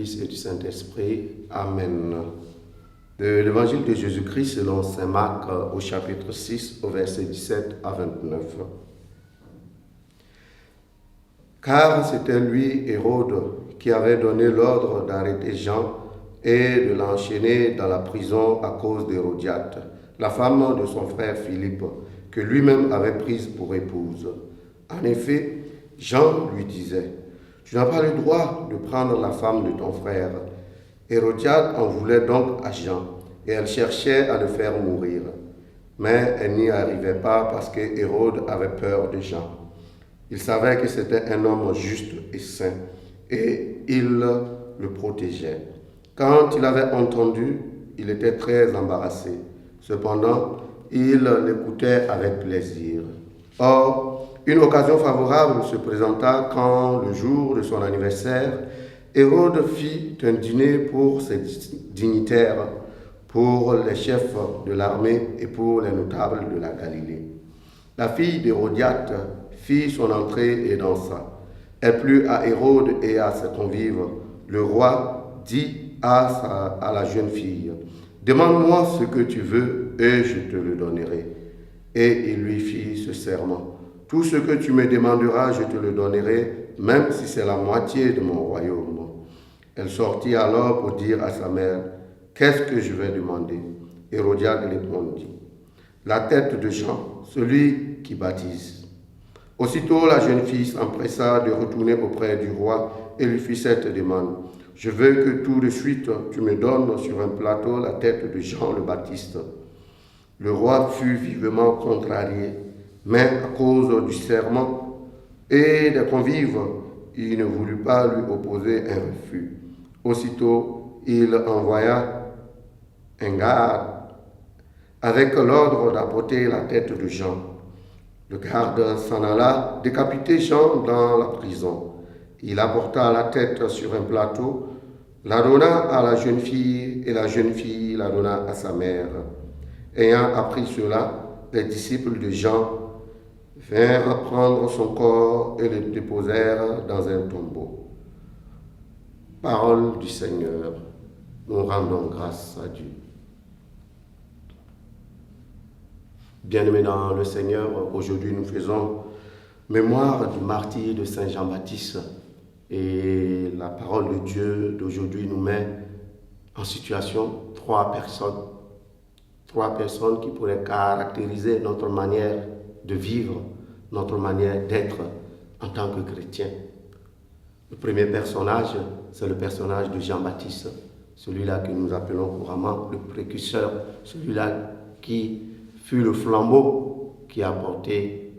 Fils et du Saint-Esprit. Amen. De l'Évangile de Jésus-Christ selon saint Marc au chapitre 6, au verset 17 à 29. Car c'était lui, Hérode, qui avait donné l'ordre d'arrêter Jean et de l'enchaîner dans la prison à cause d'Hérodiade, la femme de son frère Philippe, que lui-même avait prise pour épouse. En effet, Jean lui disait: « Tu n'as pas le droit de prendre la femme de ton frère. » Hérodiade en voulait donc à Jean, et elle cherchait à le faire mourir. Mais elle n'y arrivait pas parce que Hérode avait peur de Jean. Il savait que c'était un homme juste et saint, et il le protégeait. Quand il avait entendu, il était très embarrassé. Cependant, il l'écoutait avec plaisir. Or, une occasion favorable se présenta quand, le jour de son anniversaire, Hérode fit un dîner pour ses dignitaires, pour les chefs de l'armée et pour les notables de la Galilée. La fille d'Hérodiade fit son entrée et dansa. Elle plut à Hérode et à ses convives. Le roi dit à la jeune fille: « Demande-moi ce que tu veux et je te le donnerai. » Et il lui fit ce serment: « Tout ce que tu me demanderas, je te le donnerai, même si c'est la moitié de mon royaume. » Elle sortit alors pour dire à sa mère: « Qu'est-ce que je vais demander ?» Hérodiade répondit: « La tête de Jean, celui qui baptise. » Aussitôt la jeune fille s'empressa de retourner auprès du roi et lui fit cette demande: « Je veux que tout de suite tu me donnes sur un plateau la tête de Jean le Baptiste. » Le roi fut vivement contrarié, mais à cause du serment et des convives, il ne voulut pas lui opposer un refus. Aussitôt, il envoya un garde avec l'ordre d'apporter la tête de Jean. Le garde s'en alla décapiter Jean dans la prison. Il apporta la tête sur un plateau, la donna à la jeune fille et la jeune fille la donna à sa mère. Ayant appris cela, les disciples de Jean vinrent prendre son corps et le déposèrent dans un tombeau. Parole du Seigneur, nous rendons grâce à Dieu. Bien-aimés dans le Seigneur, aujourd'hui nous faisons mémoire du martyre de Saint Jean-Baptiste, et la parole de Dieu d'aujourd'hui nous met en situation trois personnes qui pourraient caractériser notre manière de vivre, notre manière d'être en tant que chrétien. Le premier personnage, c'est le personnage de Jean-Baptiste, celui-là que nous appelons couramment le précurseur, celui-là qui fut le flambeau qui a apporté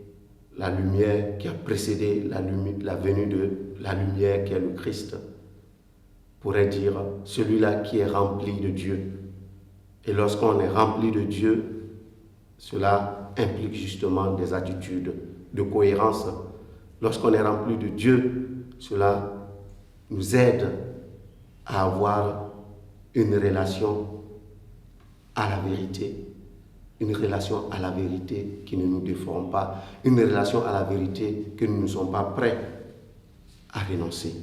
la lumière, qui a précédé la venue de la lumière qui est le Christ. On pourrait dire celui-là qui est rempli de Dieu. Et lorsqu'on est rempli de Dieu, cela implique justement des attitudes de cohérence. Lorsqu'on est rempli de Dieu, cela nous aide à avoir une relation à la vérité. Une relation à la vérité qui ne nous déforme pas. Une relation à la vérité que nous ne sommes pas prêts à renoncer.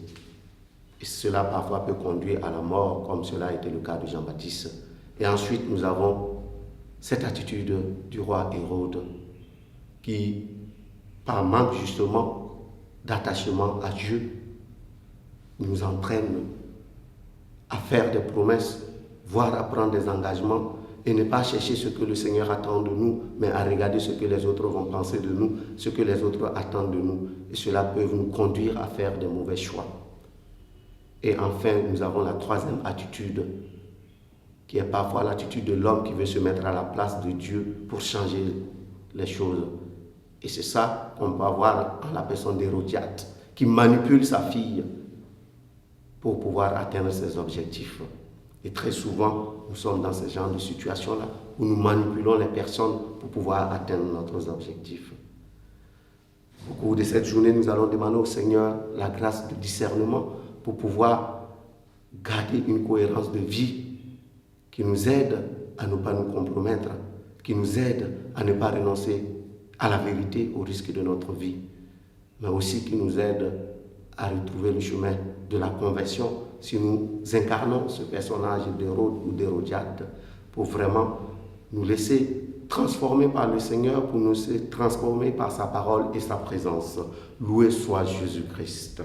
Et cela parfois peut conduire à la mort, comme cela a été le cas de Jean-Baptiste. Et ensuite, nous avons cette attitude du roi Hérode qui, par manque justement d'attachement à Dieu, nous entraîne à faire des promesses, voire à prendre des engagements et ne pas chercher ce que le Seigneur attend de nous, mais à regarder ce que les autres vont penser de nous, ce que les autres attendent de nous. Et cela peut nous conduire à faire des mauvais choix. Et enfin, nous avons la troisième attitude, qui est parfois l'attitude de l'homme qui veut se mettre à la place de Dieu pour changer les choses. Et c'est ça qu'on peut avoir en la personne d'Hérodiade, qui manipule sa fille pour pouvoir atteindre ses objectifs. Et très souvent, nous sommes dans ce genre de situation-là, où nous manipulons les personnes pour pouvoir atteindre nos objectifs. Au cours de cette journée, nous allons demander au Seigneur la grâce de discernement pour pouvoir garder une cohérence de vie qui nous aide à ne pas nous compromettre, qui nous aide à ne pas renoncer à la vérité au risque de notre vie, mais aussi qui nous aide à retrouver le chemin de la conversion si nous incarnons ce personnage d'Hérode ou d'Hérodiade pour vraiment nous laisser transformer par le Seigneur, pour nous laisser transformer par sa parole et sa présence. Loué soit Jésus-Christ.